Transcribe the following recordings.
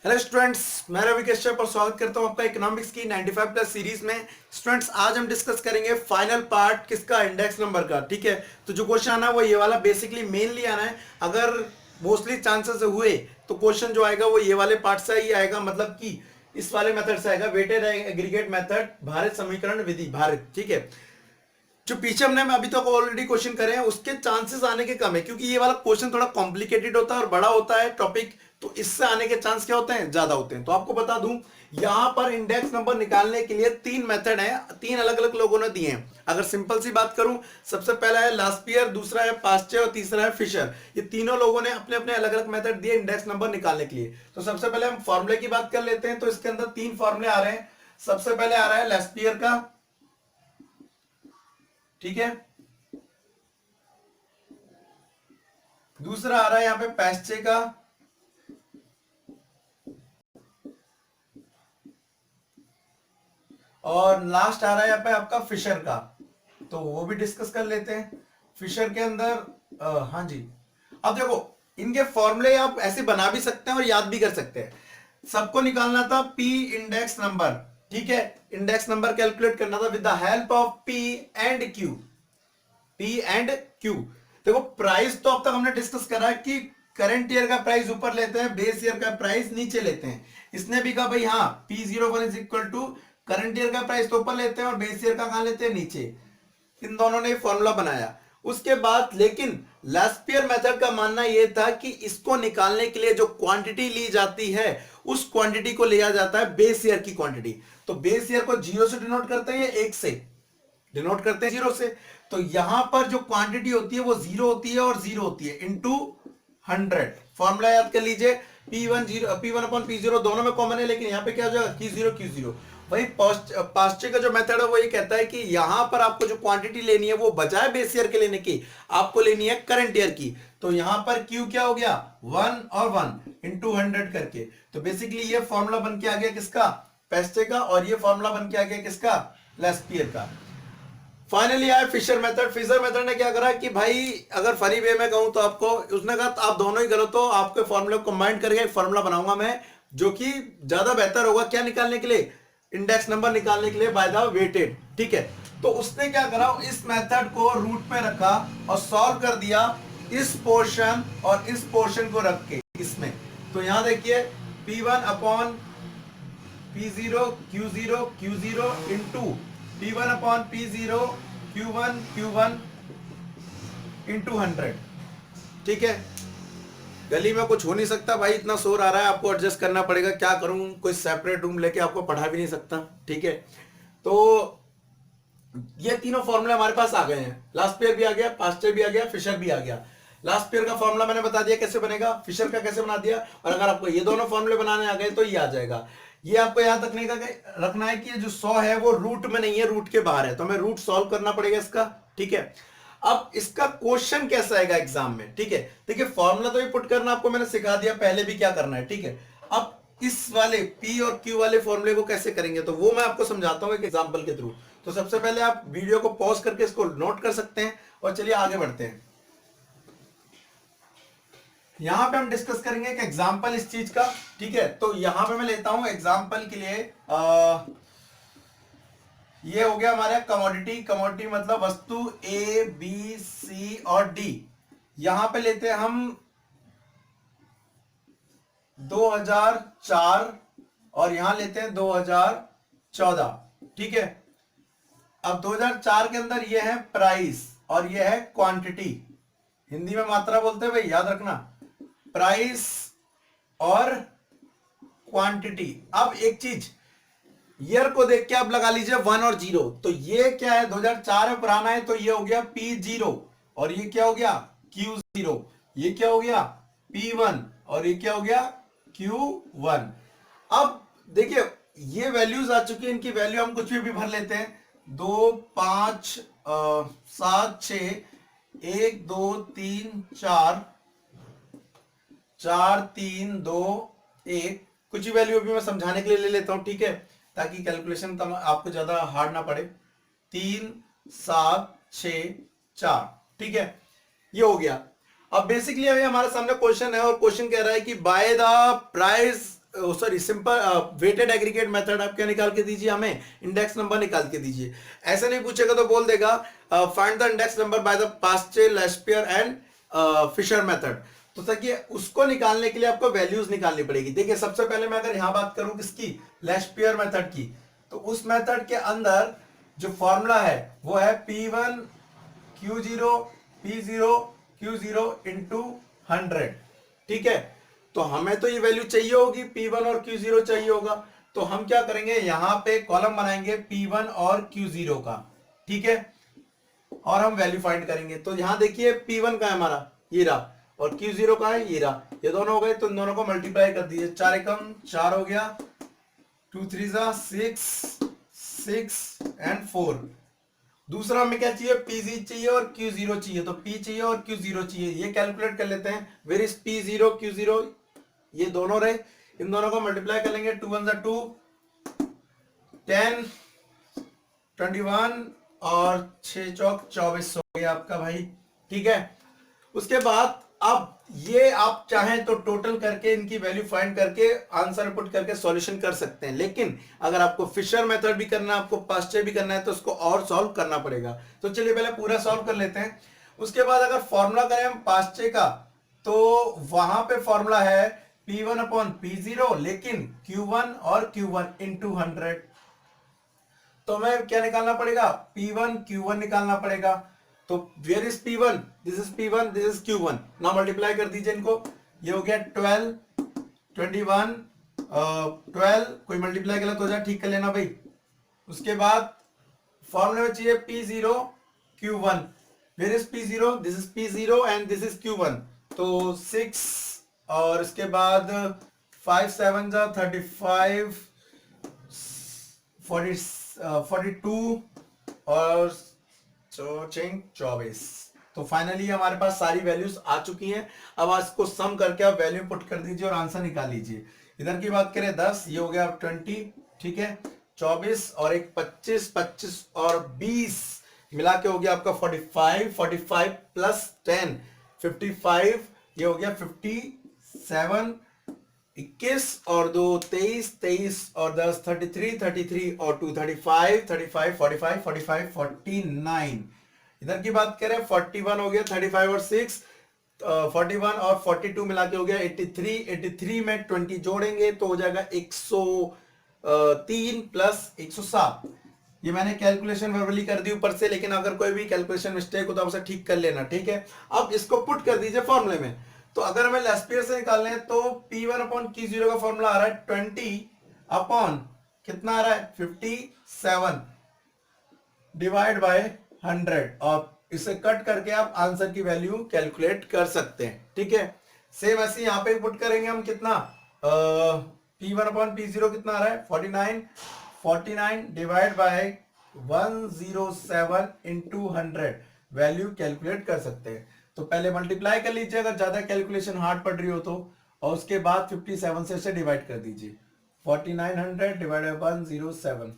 Hello students, मैं रवि कश्यप और स्वागत करता हूं आपका इकोनॉमिक्स की 95 प्लस सीरीज में। स्टूडेंट्स, आज हम डिस्कस करेंगे फाइनल पार्ट किसका, इंडेक्स नंबर का। ठीक है, तो जो क्वेश्चन आना है वो ये वाला बेसिकली मेनली आना है। अगर मोस्टली चांसेस हुए तो क्वेश्चन जो आएगा वो ये वाले पार्ट से ही आएगा, मतलब कि इस वाले मेथड से आएगा, वेटेड एग्रीगेट मेथड, भारित समीकरण विधि, भारित। ठीक है, जो पीछे हमने अभी तक ऑलरेडी क्वेश्चन करे हैं उसके चांसेस आने के कम है, क्योंकि ये वाला क्वेश्चन थोड़ा कॉम्प्लिकेटेड होता है और बड़ा होता है टॉपिक, तो इससे आने के चांस क्या होते हैं, ज्यादा होते हैं। तो आपको बता दूं, यहां पर इंडेक्स नंबर निकालने के लिए तीन मेथड हैं, तीन अलग अलग लोगों ने दिए हैं। अगर सिंपल सी बात करूं, सबसे पहला है लास्पियर, दूसरा है पास्चे और तीसरा है फिशर। ये तीनों लोगों ने अपने अपने अलग अलग मेथड दिए इंडेक्स नंबर निकालने के लिए। तो सबसे पहले हम फॉर्मूले की बात कर लेते हैं। तो इसके अंदर तीन फॉर्मूले आ रहे हैं। सबसे पहले आ रहा है लास्पियर का, ठीक है। दूसरा आ रहा है यहां पे पैस्चे का, और लास्ट आ रहा है यहां पे आपका फिशर का। तो वो भी डिस्कस कर लेते हैं। फिशर के अंदर हाँ जी, अब देखो, इनके फॉर्मूले आप ऐसे बना भी सकते हैं और याद भी कर सकते हैं। सबको निकालना था पी इंडेक्स नंबर, ठीक है। इंडेक्स नंबर कैलकुलेट करना था with the help of P and Q. P and Q. देखो, प्राइस तो अब तक हमने डिस्कस करा कि करंट ईयर का प्राइस ऊपर लेते हैं, बेस ईयर का प्राइस नीचे लेते हैं। इसने भी कहा भाई हाँ, P01 is equal to current year का प्राइस तो ऊपर लेते हैं और बेस ईयर का कहां लेते हैं, नीचे। इन दोनों ने फॉर्मूला बनाया। उसके बाद लेकिन लास्पियर मेथड का मानना यह था कि इसको निकालने के लिए जो क्वांटिटी ली जाती है उस क्वांटिटी को लिया जाता है बेस ईयर की क्वांटिटी। तो बेस ईयर को जीरो से डिनोट करते हैं या एक से डिनोट करते हैं, जीरो से। तो यहां पर जो क्वांटिटी होती है वो जीरो होती है और जीरो होती है इनटू 100। फॉर्मूला याद कर लीजिए, P1 अपॉन P0 दोनों में कॉमन है, लेकिन यहां पे क्या हो जाएगा, Q0 वही पास्चे का जो मेथड है वो ये कहता है कि यहां पर आपको जो क्वांटिटी लेनी है वो बजाय बेस ईयर के लेने की आपको लेनी है करंट ईयर की। तो यहां पर Q क्या हो गया, 1 और 1 इंटू 100 करके। तो बेसिकली ये फॉर्मूला बन के आ गया किसका, पेस्टे का, और ये फॉर्मूला बन के आ गया किसका, लास्पियर का। फाइनली आया फिशर मेथड। फिशर मेथड ने क्या करा कि भाई, अगर फनी वे में कहूं तो आपको, उसने कहा आप दोनों ही गलत हो, आपके फॉर्मूले को कंबाइन करके एक फॉर्मूला बनाऊंगा मैं, जो कि ज्यादा बेहतर होगा क्या निकालने के लिए, इंडेक्स नंबर निकालने के लिए बाय द वेटेड। ठीक है, तो उसने क्या करा, इस मेथड को रूट में रखा और सॉल्व कर दिया इस पोर्शन और इस पोर्शन को रख के इसमें। तो यहां देखिए, P1 upon P0 Q0 into P1 upon P0 Q1 into 100। ठीक है, गली में कुछ हो नहीं सकता भाई, इतना शोर आ रहा है, आपको एडजस्ट करना पड़ेगा। क्या करूं, कोई सेपरेट रूम लेके आपको पढ़ा भी नहीं सकता। ठीक है, तो ये तीनों फॉर्मूले हमारे पास आ गए हैं। लास्ट पेयर भी आ गया, पास्टर भी आ गया, फिशर भी आ गया। लास्ट पेयर का फॉर्मूला मैंने बता दिया कैसे बनेगा, फिशर का कैसे बना दिया, और अगर आपको ये दोनों फॉर्मूले बनाने आ गए तो ये आ जाएगा। ये आपको याद रखना है कि जो 100 है वो रूट में नहीं है, रूट के बाहर है, तो हमें रूट सॉल्व करना पड़ेगा इसका। ठीक है, अब इसका क्वेश्चन कैसा आएगा एग्जाम में। ठीक है, देखिए फॉर्मूला तो ये पुट करना आपको मैंने सिखा दिया पहले भी क्या करना है। ठीक है, अब इस वाले P और Q वाले फॉर्मूले को कैसे करेंगे तो वो मैं आपको समझाता हूं एक एग्जांपल के थ्रू। तो सबसे पहले आप वीडियो को पॉज करके इसको नोट कर सकते हैं और चलिए आगे बढ़ते हैं। यहां पे हम डिस्कस करेंगे एक एग्जांपल इस चीज का। ठीक है, तो यहां पे मैं लेता हूं एग्जांपल के लिए ये हो गया हमारा कमोडिटी। कमोडिटी मतलब वस्तु A B C और D। यहां पे लेते हैं हम 2004 और यहां लेते हैं 2014। ठीक है, अब 2004 के अंदर ये है प्राइस और ये है क्वांटिटी, हिंदी में मात्रा बोलते हैं भाई, याद रखना, प्राइस और क्वांटिटी। अब एक चीज, ईयर को देख के आप लगा लीजिए 1 और 0। तो ये क्या है, 2004 में पुराना है, तो ये हो गया P0 और ये क्या हो गया Q0, ये क्या हो गया P1 और ये क्या हो गया Q1। अब देखिए ये वैल्यूज आ चुकी है, इनकी वैल्यू हम कुछ भी भर लेते हैं, 2 5 7 6 1 2 3 4 4 3 2 1, कुछ ही वैल्यू भी मैं समझाने के लिए ले लेता हूं। ठीक है, ताकि कैलकुलेशन आपको ज्यादा हार्ड ना पड़े। 3 7 6 4। ठीक है, ये हो गया। अब बेसिकली अभी हमारे सामने क्वेश्चन है और क्वेश्चन कह रहा है कि by the price sorry simple weighted aggregate method आप क्या निकाल के दीजिए, हमें इंडेक्स नंबर निकाल के दीजिए। ऐसे नहीं पूछेगा तो बोल देगा find the index number by the Paasche, Laspeyres and Fisher method. तो देखिए उसको निकालने के लिए आपको वैल्यूज निकालनी पड़ेगी। देखिए सबसे पहले मैं अगर यहां बात करूं किसकी, लेस्पियर मेथड की, तो उस मेथड के अंदर जो फॉर्मूला है वो है P1 Q0 P0 Q0 into 100। ठीक है, तो हमें तो ये वैल्यू चाहिए होगी, P1 और Q0 चाहिए होगा। तो हम क्या करेंगे, यहां पे कॉलम बनाएंगे P1 और Q0 का, ठीक है, और हम वैल्यू फाइंड करेंगे। तो यहां देखिए P1 का है हमारा, ये रहा, और Q0 का है, ये रहा। ये दोनों हो गए, तो इन दोनों को मल्टीप्लाई कर दीजिए। 4 एकम 4 हो गया, 2 3 6 6 एंड 4। दूसरा हमें क्या चाहिए, P0 चाहिए और Q0 चाहिए। तो P चाहिए और Q0 चाहिए, ये कैलकुलेट कर लेते हैं। वेयर इज P0 Q0, ये दोनों रहे, इन दोनों को मल्टीप्लाई कर लेंगे। 2 1 2 10 21 और 6 चौक 24 हो गया आपका भाई। ठीक है, उसके बाद अब ये आप चाहें तो टोटल करके इनकी वैल्यू फाइंड करके आंसर पुट करके सॉल्यूशन कर सकते हैं, लेकिन अगर आपको फिशर मेथड भी करना है, आपको पास्चे भी करना है, तो उसको और सॉल्व करना पड़ेगा। तो चलिए पहले पूरा सॉल्व कर लेते हैं। उसके बाद अगर फॉर्मूला करें हम पास्चे का, तो वहां पे फॉर्मूला है P1 अपॉन P0, लेकिन Q1 और Q1 इंटू 100। तो हमें क्या निकालना पड़ेगा, P1 Q1 निकालना पड़ेगा। तो where is P1, this is P1, this is Q1। Now multiply कर दीजिए इनको, ये हो गया 12 21 12, कोई मल्टीप्लाई गलत हो जाए ठीक कर लेना भाई। उसके बाद फॉर्मूले में चाहिए P0 Q1, where is P0, this is P0 and this is Q1। तो 6 और इसके बाद 5 7 35 42 और 24। तो फाइनली हमारे पास सारी वैल्यूज आ चुकी हैं। अब आज को सम करके आप वैल्यू पुट कर दीजिए और आंसर निकाल लीजिए। इधर की बात करें 10, ये हो गया 20, ठीक है, 24 और एक 25, 25 और 20 मिला के हो गया आपका 45, 45 प्लस 10 55, ये हो गया 57, 21 और 2 23, 23 और 10 33, 33 और 2 35, 35 45 45 49। इधर की बात करें 41 हो गया, 35 और 6 41 और 42 मिला के हो गया 83, 83 में 20 जोड़ेंगे तो हो जाएगा 103 प्लस 107। ये मैंने कैलकुलेशन वर्बली कर दी ऊपर से, लेकिन अगर कोई भी कैलकुलेशन मिस्टेक हो तो आप उसे ठीक कर लेना, ठीक है। अब इसको पुट कर दीजिए फॉर्मूले में। तो अगर हमें लेस्पियर से निकालने हैं तो P1 अपॉन Q0 का फॉर्मूला आ रहा है 20 अपॉन कितना आ रहा है 57 डिवाइड बाय 100, और इसे कट करके आप आंसर की वैल्यू कैलकुलेट कर सकते हैं, ठीक है। सेम ऐसे यहां पे पुट करेंगे हम, कितना P1 अपॉन P0 कितना आ रहा है 49, 49 divide by 107 into 100, value calculate कर सकते हैं। तो पहले मल्टीप्लाई कर लीजिए अगर ज्यादा कैलकुलेशन हार्ड पड़ रही हो तो, और उसके बाद 57 से इसे डिवाइड कर दीजिए। 4900 डिवाइड बाय 107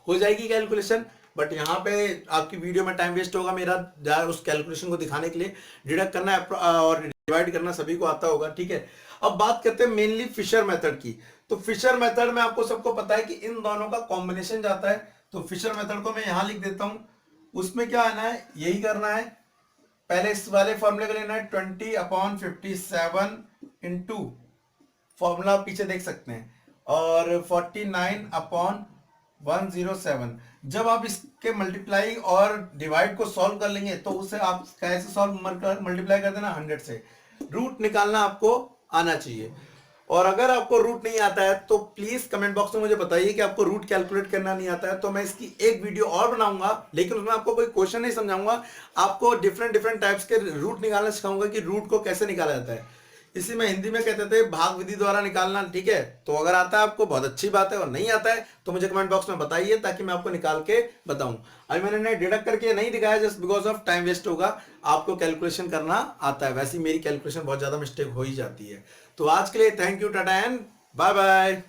हो जाएगी कैलकुलेशन। बट यहाँ पे आपकी वीडियो में टाइम वेस्ट होगा मेरा उस कैलकुलेशन को दिखाने के लिए। डिडक्ट करना और डिवाइड करना सभी को आता होगा, ठीक है। अब बात करते हैं मेनली फिशर मेथड की। तो फिशर मेथड में आपको सबको पता है कि इन दोनों का कॉम्बिनेशन जाता है। तो फिशर मेथड को मैं यहां लिख देता हूं। उसमें क्या आना है, यही करना है। पहले इस वाले फॉर्मूले को लेना है 20 अपॉन 57 इंटू, फॉर्मूला पीछे देख सकते हैं, और 49 अपॉन 107। जब आप इसके मल्टीप्लाई और डिवाइड को सॉल्व कर लेंगे तो उसे आप कैसे सॉल्व मल्टीप्लाई कर देना 100 से। रूट निकालना आपको आना चाहिए, और अगर आपको रूट नहीं आता है तो प्लीज कमेंट बॉक्स में मुझे बताइए कि आपको रूट कैलकुलेट करना नहीं आता है, तो मैं इसकी एक वीडियो और बनाऊंगा, लेकिन उसमें आपको कोई क्वेश्चन नहीं समझाऊंगा, आपको डिफरेंट टाइप्स के रूट निकालना सिखाऊंगा कि रूट को कैसे निकाला जाता है। इसी में हिंदी में कहते थे भाग विधि द्वारा निकालना, ठीक है। तो अगर आता है आपको बहुत अच्छी बात है, और नहीं आता है तो मुझे कमेंट बॉक्स में बताइए ताकि मैं आपको निकाल के बताऊं। अभी मैंने डिडक्ट करके नहीं दिखाया just because of time waste होगा। आपको कैलकुलेशन करना आता है, वैसे मेरी कैलकुलेशन बहुत ज्यादा मिस्टेक हो ही जाती है। तो आज के लिए thank you, tata and bye bye.